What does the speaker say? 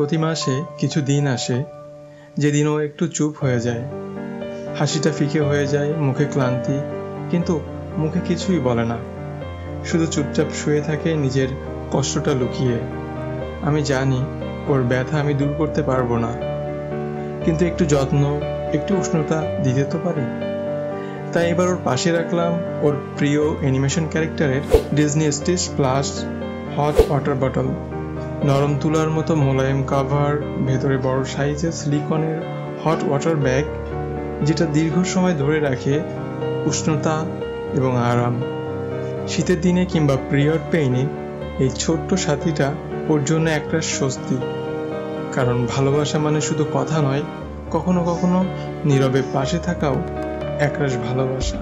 প্রতি মাসে কিছু দিন আসে যেদিন ও একটু চুপ হয়ে যায়, হাসিটা ফিকে হয়ে যায়, মুখে ক্লান্তি, কিন্তু মুখে কিছুই বলে না, শুধু চুপচাপ শুয়ে থাকে নিজের কষ্টটা লুকিয়ে। আমি জানি ওর ব্যথা আমি দূর করতে পারবো না, কিন্তু একটু যত্ন, একটু উষ্ণতা দিতে তো পারি। তাই এবার ওর পাশে রাখলাম ওর প্রিয় অ্যানিমেশন ক্যারেক্টারের Disney stitch plus hot water bottle. নরম তুলার মতো মোলায়েম কাভার, ভেতরে বড় সাইজের সিলিকনের হট ওয়াটার ব্যাগ, যেটা দীর্ঘ সময় ধরে রাখে উষ্ণতা এবং আরাম। শীতের দিনে কিংবা পিরিয়ড পেইনে এই ছোট্ট সাথীটা ওর জন্য একটা স্বস্তি। কারণ ভালোবাসা মানে শুধু কথা নয়, কখনো কখনো নীরবে পাশে থাকাও একরাশ ভালোবাসা।